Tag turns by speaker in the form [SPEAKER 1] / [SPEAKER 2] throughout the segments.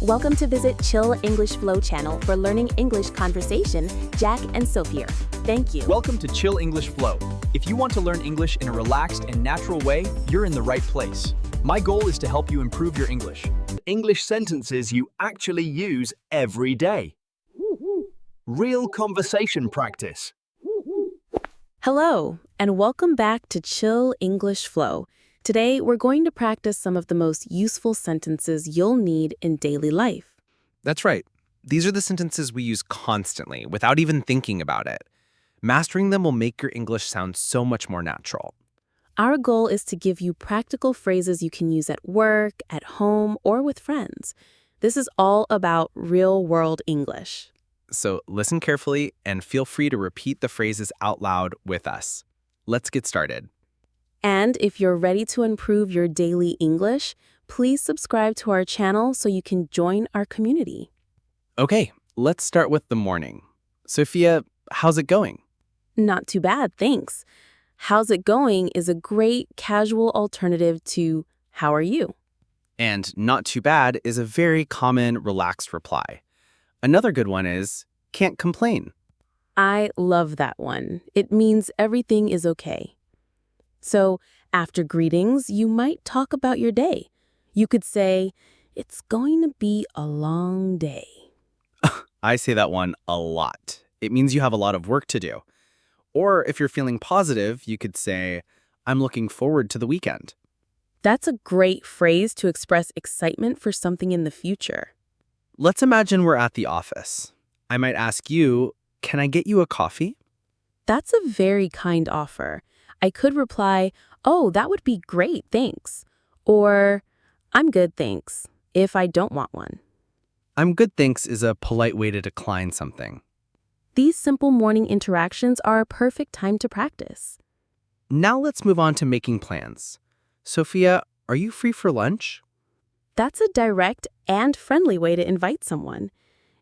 [SPEAKER 1] Welcome to visit Chill English Flow channel for learning English conversation. Jack and Sophia. Thank you.
[SPEAKER 2] Welcome to Chill English Flow. If you want to learn English in a relaxed and natural way, you're in the right place. My goal is to help you improve your English. English sentences you actually use every day. Real conversation practice.
[SPEAKER 1] Hello, and welcome back to Chill English Flow. Today, we're going to practice some of the most useful sentences you'll need in daily life.
[SPEAKER 3] That's right. These are the sentences we use constantly, without even thinking about it. Mastering them will make your English sound so much more natural.
[SPEAKER 1] Our goal is to give you practical phrases you can use at work, at home, or with friends. This is all about real-world English.
[SPEAKER 3] So listen carefully and feel free to repeat the phrases out loud with us. Let's get started.
[SPEAKER 1] And if you're ready to improve your daily English, please subscribe to our channel so you can join our community.
[SPEAKER 3] Okay, let's start with the morning. Sophia, how's it going?
[SPEAKER 1] Not too bad, thanks. How's it going is a great casual alternative to how are you?
[SPEAKER 3] And not too bad is a very common, relaxed reply. Another good one is can't complain.
[SPEAKER 1] I love that one. It means everything is okay. So, after greetings, you might talk about your day. You could say, it's going to be a long day.
[SPEAKER 3] I say that one a lot. It means you have a lot of work to do. Or if you're feeling positive, you could say, I'm looking forward to the weekend.
[SPEAKER 1] That's a great phrase to express excitement for something in the future.
[SPEAKER 3] Let's imagine we're at the office. I might ask you, can I get you a coffee?
[SPEAKER 1] That's a very kind offer. I could reply, oh, that would be great, thanks. Or, I'm good, thanks, if I don't want one.
[SPEAKER 3] I'm good, thanks is a polite way to decline something.
[SPEAKER 1] These simple morning interactions are a perfect time to practice.
[SPEAKER 3] Now let's move on to making plans. Sophia, are you free for lunch?
[SPEAKER 1] That's a direct and friendly way to invite someone.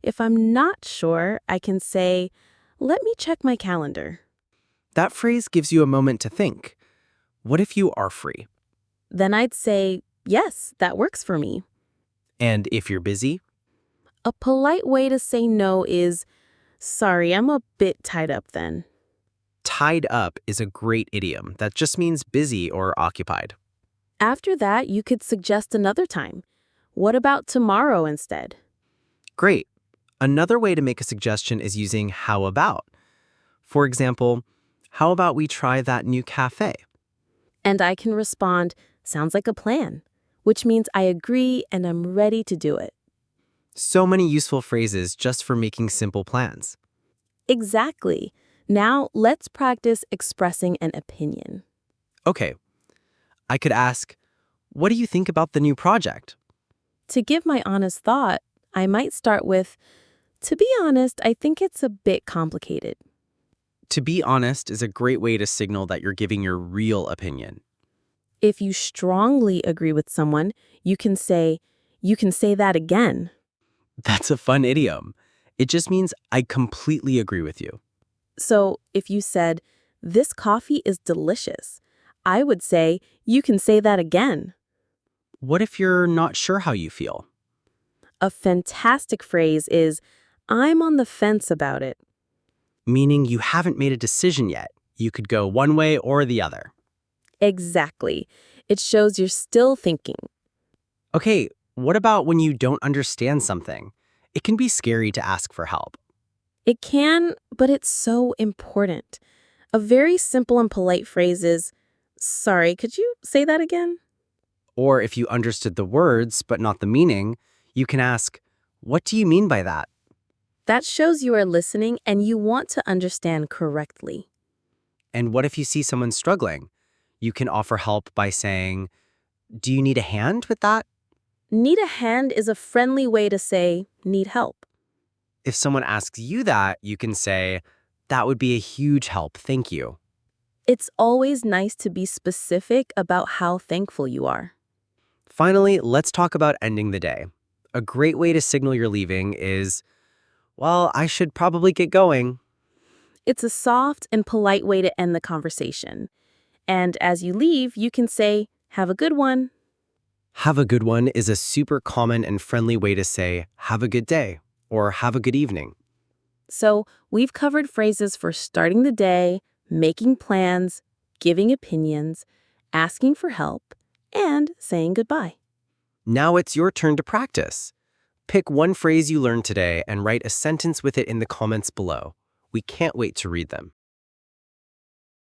[SPEAKER 1] If I'm not sure, I can say, let me check my calendar.
[SPEAKER 3] That phrase gives you a moment to think. What if you are free?
[SPEAKER 1] Then I'd say, yes, that works for me.
[SPEAKER 3] And if you're busy?
[SPEAKER 1] A polite way to say no is, sorry, I'm a bit tied up then.
[SPEAKER 3] Tied up is a great idiom that just means busy or occupied.
[SPEAKER 1] After that, you could suggest another time. What about tomorrow instead?
[SPEAKER 3] Great. Another way to make a suggestion is using how about. For example, how about we try that new cafe?
[SPEAKER 1] And I can respond, sounds like a plan, which means I agree and I'm ready to do it.
[SPEAKER 3] So many useful phrases just for making simple plans.
[SPEAKER 1] Exactly. Now let's practice expressing an opinion.
[SPEAKER 3] Okay. I could ask, what do you think about the new project?
[SPEAKER 1] To give my honest thought, I might start with, to be honest, I think it's a bit complicated.
[SPEAKER 3] To be honest is a great way to signal that you're giving your real opinion.
[SPEAKER 1] If you strongly agree with someone, you can say that again.
[SPEAKER 3] That's a fun idiom. It just means I completely agree with you.
[SPEAKER 1] So if you said, this coffee is delicious, I would say, you can say that again.
[SPEAKER 3] What if you're not sure how you feel?
[SPEAKER 1] A fantastic phrase is, I'm on the fence about it.
[SPEAKER 3] Meaning you haven't made a decision yet. You could go one way or the other.
[SPEAKER 1] Exactly. It shows you're still thinking.
[SPEAKER 3] Okay, what about when you don't understand something? It can be scary to ask for help.
[SPEAKER 1] It can, but it's so important. A very simple and polite phrase is, sorry, could you say that again?
[SPEAKER 3] Or if you understood the words but not the meaning, you can ask, what do you mean by that?
[SPEAKER 1] That shows you are listening and you want to understand correctly.
[SPEAKER 3] And what if you see someone struggling? You can offer help by saying, do you need a hand with that?
[SPEAKER 1] Need a hand is a friendly way to say, need help.
[SPEAKER 3] If someone asks you that, you can say, that would be a huge help, thank you.
[SPEAKER 1] It's always nice to be specific about how thankful you are.
[SPEAKER 3] Finally, let's talk about ending the day. A great way to signal you're leaving is, well, I should probably get going.
[SPEAKER 1] It's a soft and polite way to end the conversation. And as you leave, you can say, have a good one.
[SPEAKER 4] Have a good one is a super common and friendly way to say, have a good day, or have a good evening.
[SPEAKER 1] So we've covered phrases for starting the day, making plans, giving opinions, asking for help, and saying goodbye.
[SPEAKER 4] Now it's your turn to practice. Pick one phrase you learned today and write a sentence with it in the comments below. We can't wait to read them.